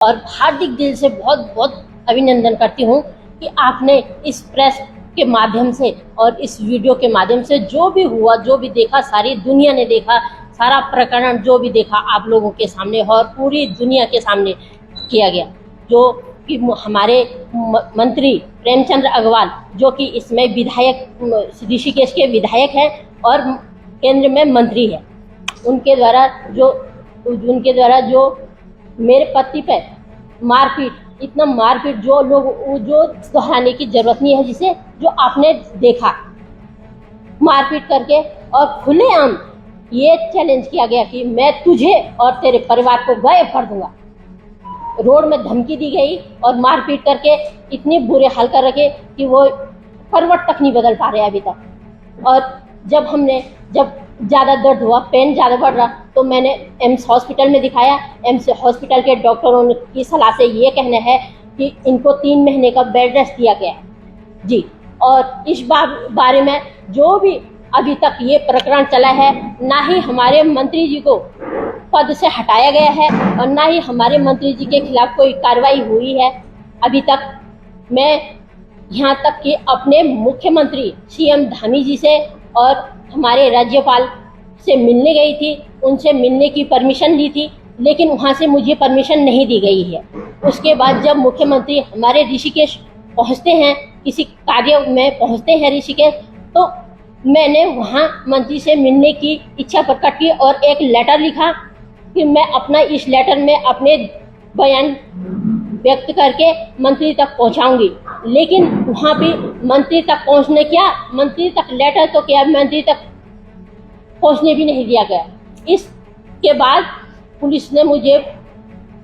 और हार्दिक दिल से बहुत बहुत अभिनंदन करती हूँ कि आपने इस प्रेस के माध्यम से और इस वीडियो के माध्यम से जो भी हुआ, जो भी देखा, सारी दुनिया ने देखा, सारा प्रकरण जो भी देखा आप लोगों के सामने और पूरी दुनिया के सामने किया गया। जो कि हमारे मंत्री प्रेमचंद अग्रवाल, जो कि इसमें विधायक, ऋषिकेश के विधायक हैं और केंद्र में मंत्री है, उनके द्वारा जो मेरे पति पे मारपीट, इतना मारपीट जो दोहराने की जरूरत नहीं है, जिसे जो आपने देखा, मारपीट करके और खुलेआम ये चैलेंज किया गया कि मैं तुझे और तेरे परिवार को गायब कर दूंगा। रोड में धमकी दी गई और मारपीट करके इतने बुरे हाल कर रखे कि वो करवट तक नहीं बदल पा रहे अभी तक। और जब ज़्यादा दर्द हुआ, पेन ज़्यादा बढ़ रहा, तो मैंने एम्स हॉस्पिटल में दिखाया। एम्स हॉस्पिटल के डॉक्टरों की सलाह से ये कहना है कि इनको 3 महीने का बेड रेस्ट दिया गया है जी। और इस बारे में जो भी अभी तक ये प्रकरण चला है, ना ही हमारे मंत्री जी को पद से हटाया गया है और ना ही हमारे मंत्री जी के खिलाफ कोई कार्रवाई हुई है अभी तक। मैं यहाँ तक कि अपने मुख्यमंत्री सीएम धामी जी से और हमारे राज्यपाल से मिलने गई थी, उनसे मिलने की परमिशन ली थी, लेकिन वहाँ से मुझे परमिशन नहीं दी गई है। उसके बाद जब मुख्यमंत्री हमारे ऋषिकेश पहुँचते हैं, किसी कार्य में पहुँचते हैं ऋषिकेश, तो मैंने वहाँ मंत्री से मिलने की इच्छा प्रकट की और एक लेटर लिखा कि मैं इस लेटर में अपने बयान व्यक्त करके मंत्री तक पहुंचाऊंगी। लेकिन वहाँ भी मंत्री तक लेटर तो क्या, मंत्री तक पहुंचने भी नहीं दिया गया। इसके बाद पुलिस ने मुझे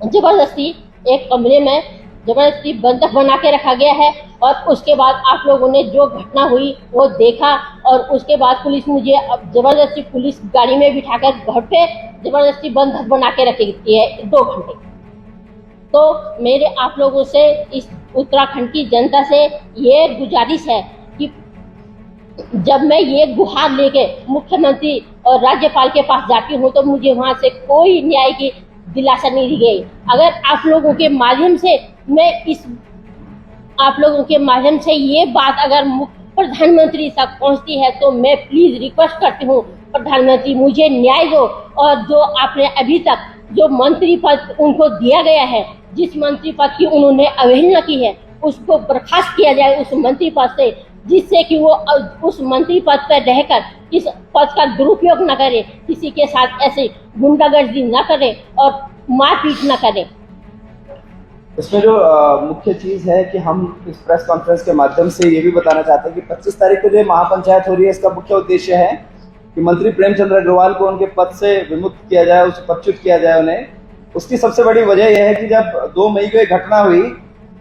जबरदस्ती एक कमरे में जबरदस्ती बंधक बना के रखा गया है। और उसके बाद आप लोगों ने जो घटना हुई वो देखा, और उसके बाद पुलिस मुझे जबरदस्ती पुलिस गाड़ी में बिठाकर घर पे जबरदस्ती बंधक बना के रखी है 2 घंटे। तो मेरे आप लोगों से, इस उत्तराखंड की जनता से ये गुजारिश है कि जब मैं ये गुहार लेके मुख्यमंत्री और राज्यपाल के पास जाती हूँ तो मुझे वहाँ से कोई न्याय की दिलासा नहीं दी गई। अगर आप लोगों के माध्यम से ये बात अगर प्रधानमंत्री तक पहुँचती है तो मैं प्लीज रिक्वेस्ट करती हूँ, प्रधानमंत्री मुझे न्याय दो। और जो आपने अभी तक जो मंत्री पद उनको दिया गया है, जिस मंत्री पद की उन्होंने अवहेलना की है, उसको बर्खास्त किया जाए उस मंत्री पद से, जिससे कि वो उस मंत्री पद पर रहकर इस पद का दुरुपयोग न करे, किसी के साथ ऐसे गुंडागर्दी न करे और मारपीट न करे। इसमें जो मुख्य चीज है कि हम इस प्रेस कॉन्फ्रेंस के माध्यम से ये भी बताना चाहते हैं कि 25 तारीख को जो महापंचायत हो रही है, इसका मुख्य उद्देश्य है कि मंत्री प्रेमचंद अग्रवाल को उनके पद से विमुक्त किया जाए, उसे पदच्युत किया जाए उन्हें। उसकी सबसे बड़ी वजह यह है कि जब 2 मई को एक घटना हुई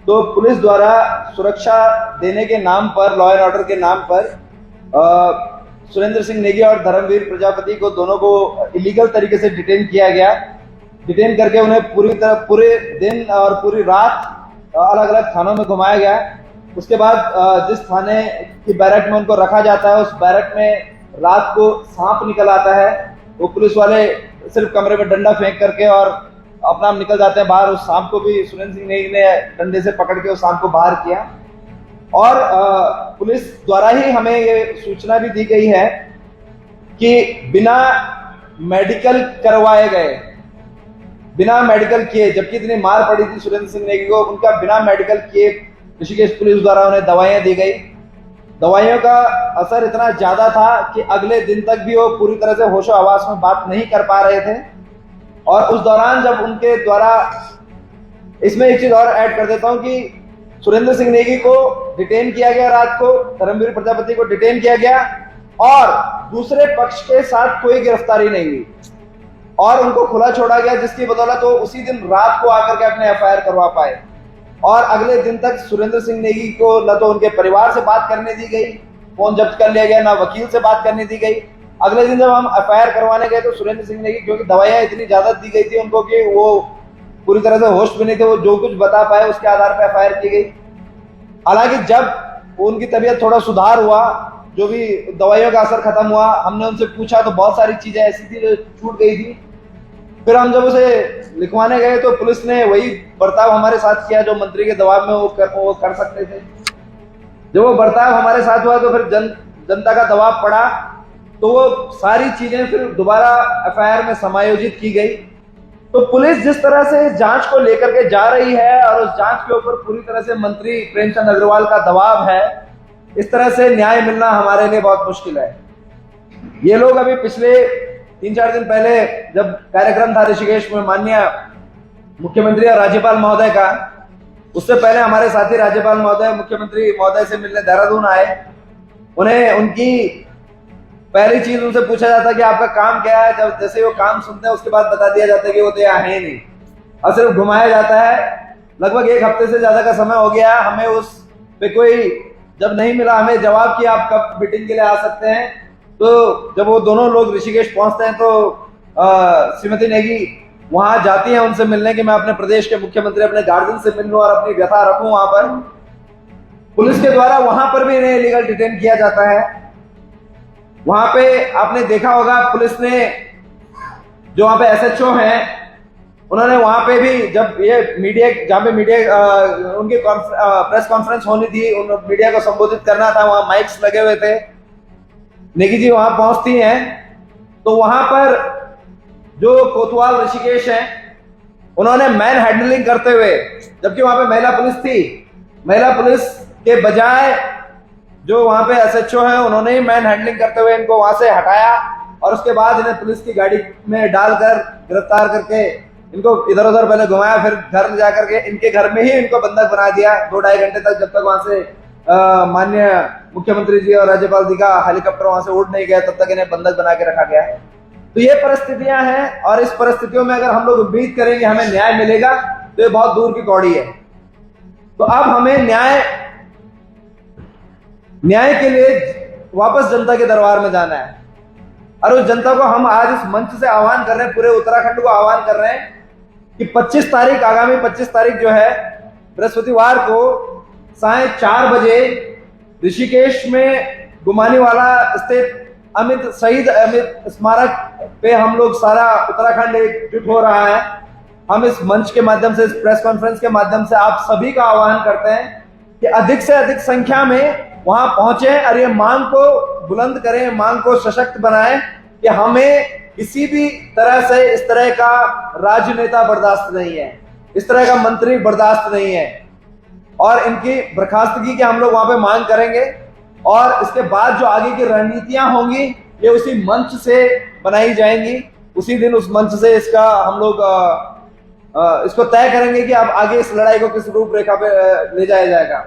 तो पुलिस द्वारा सुरक्षा देने के नाम पर, लॉ एंड ऑर्डर के नाम पर सुरेंद्र सिंह नेगी और धर्मवीर प्रजापति को, दोनों को इलीगल तरीके से डिटेन किया गया। डिटेन करके उन्हें पूरे दिन और पूरी रात अलग अलग थानों में घुमाया गया। उसके बाद जिस थाने की बैरक में उनको रखा जाता है, उस बैरक में रात को सांप निकल आता है। वो पुलिस वाले सिर्फ कमरे में डंडा फेंक करके और अपना निकल जाते हैं बाहर। उस सांप को भी सुरेंद्र सिंह नेगी ने डंडे से पकड़ के उस सांप को बाहर किया। और पुलिस द्वारा ही हमें ये सूचना भी दी गई है कि बिना मेडिकल करवाए गए, बिना मेडिकल किए, जबकि इतनी मार पड़ी थी सुरेंद्र सिंह नेगी को, उनका बिना मेडिकल किए ऋषिकेश पुलिस द्वारा उन्हें दवाइयां दी गई। दवाइयों का असर इतना ज्यादा था कि अगले दिन तक भी वो पूरी तरह से होशो हवास में बात नहीं कर पा रहे थे। और उस दौरान जब उनके द्वारा, इसमें एक चीज और ऐड कर देता हूं कि सुरेंद्र सिंह नेगी को डिटेन किया गया रात को, धर्मवीर प्रजापति को डिटेन किया गया और दूसरे पक्ष के साथ कोई गिरफ्तारी नहीं हुई और उनको खुला छोड़ा गया, जिसकी बदौलत वो उसी दिन रात को आकर के अपने एफआईआर करवा पाए। और अगले दिन तक सुरेंद्र सिंह नेगी को न तो उनके परिवार से बात करने दी गई, फोन जब्त कर लिया गया, ना वकील से बात करने दी गई। अगले दिन जब हम एफआईआर करवाने गए तो सुरेंद्र सिंह नेगी, क्योंकि दवाइयां इतनी ज्यादा दी गई थी उनको कि वो पूरी तरह से होश में नहीं थे, वो जो कुछ बता पाए उसके आधार पर एफआईआर की गई। हालांकि जब उनकी तबीयत थोड़ा सुधार हुआ, जो भी दवाइयों का असर खत्म हुआ, हमने उनसे पूछा तो बहुत सारी चीजें ऐसी थी जो छूट गई थी। फिर हम जब उसे लिखवाने गए तो पुलिस ने वही बर्ताव हमारे साथ किया जो मंत्री के दबाव में वो कर सकते थे। जब वो बर्ताव हमारे साथ हुआ तो फिर जनता का दबाव पड़ा, तो वो सारी चीजें फिर दोबारा एफआईआर में समायोजित की गई। तो पुलिस जिस तरह से जांच को लेकर के जा रही है और उस जांच के ऊपर पूरी तरह से मंत्री प्रेमचंद अग्रवाल का दबाव है, इस तरह से न्याय मिलना हमारे लिए बहुत मुश्किल है। ये लोग अभी पिछले 3-4 दिन पहले जब कार्यक्रम था ऋषिकेश में माननीय मुख्यमंत्री और राज्यपाल महोदय का, उससे पहले हमारे साथी राज्यपाल महोदय मुख्यमंत्री महोदय से मिलने देहरादून आए। उन्हें उनकी पहली चीज उनसे पूछा जाता है कि आपका काम क्या है। जब जैसे वो काम सुनते हैं उसके बाद बता दिया जाता है कि वो तो यहाँ है नहीं, और सिर्फ घुमाया जाता है। लगभग 1 हफ्ते से ज्यादा का समय हो गया, हमें उस पे कोई जब नहीं मिला हमें जवाब कि आप कब मीटिंग के लिए आ सकते हैं। तो जब वो दोनों लोग ऋषिकेश पहुंचते हैं तो श्रीमती नेगी वहां जाती हैं उनसे मिलने कि मैं अपने प्रदेश के मुख्यमंत्री अपने गार्जियन से मिल लूं और अपनी व्यथा रखूं। वहां पर पुलिस के द्वारा वहां पर भी इन्हें इलीगल डिटेन किया जाता है। वहां पे आपने देखा होगा पुलिस ने जो वहां पे एसएचओ हैं, उन्होंने वहां पे भी जब ये मीडिया जहां पे मीडिया उनकी प्रेस कॉन्फ्रेंस होनी थी, उन मीडिया को संबोधित करना था, वहां माइक्स लगे हुए थे। नेगी जी वहां पहुंचती हैं तो वहां पर जो कोतवाल ऋषिकेश हैं उन्होंने मैन हैंडलिंग करते हुए, जबकि वहां पे महिला पुलिस थी, महिला पुलिस के बजाय जो वहां पे एसएचओ है उन्होंने ही मैन हैंडलिंग करते हुए इनको वहां से हटाया और उसके बाद इन्हें पुलिस की गाड़ी में डालकर गिरफ्तार करके इनको इधर उधर पहले घुमाया, फिर घर ले जाकर के इनके घर में ही इनको बंधक बना दिया 2-2.5 घंटे तक, जब तक वहां से माननीय मुख्यमंत्री जी और राज्यपाल जी का हेलीकॉप्टर वहां से उड़ नहीं गया, तब तक इन्हें बंधक बना के रखा गया। तो ये परिस्थितियां हैं और इस परिस्थितियों में अगर हम लोग उम्मीद करेंगे हमें न्याय मिलेगा तो ये बहुत दूर की कौड़ी है। तो अब हमें न्याय के लिए वापस जनता के दरबार में जाना है और उस जनता को हम आज इस मंच से आह्वान कर रहे हैं, पूरे उत्तराखंड को आह्वान कर रहे हैं कि 25 तारीख आगामी 25 तारीख जो है बृहस्पतिवार को 4:30 बजे ऋषिकेश में गुमानीवाला स्थित शहीद अमित स्मारक पे हम लोग सारा उत्तराखंड एकजुट हो रहा है। हम इस मंच के माध्यम से, इस प्रेस कॉन्फ्रेंस के माध्यम से आप सभी का आह्वान करते हैं कि अधिक से अधिक संख्या में वहां पहुंचे और ये मांग को बुलंद करें, मांग को सशक्त बनाएं कि हमें किसी भी तरह से इस तरह का राजनेता बर्दाश्त नहीं है, इस तरह का मंत्री बर्दाश्त नहीं है और इनकी बर्खास्तगी की हम लोग वहां पे मांग करेंगे। और इसके बाद जो आगे की रणनीतियां होंगी ये उसी मंच से बनाई जाएंगी, उसी दिन उस मंच से इसका हम लोग इसको तय करेंगे कि अब आगे इस लड़ाई को किस रूपरेखा पे ले जाया जाएगा।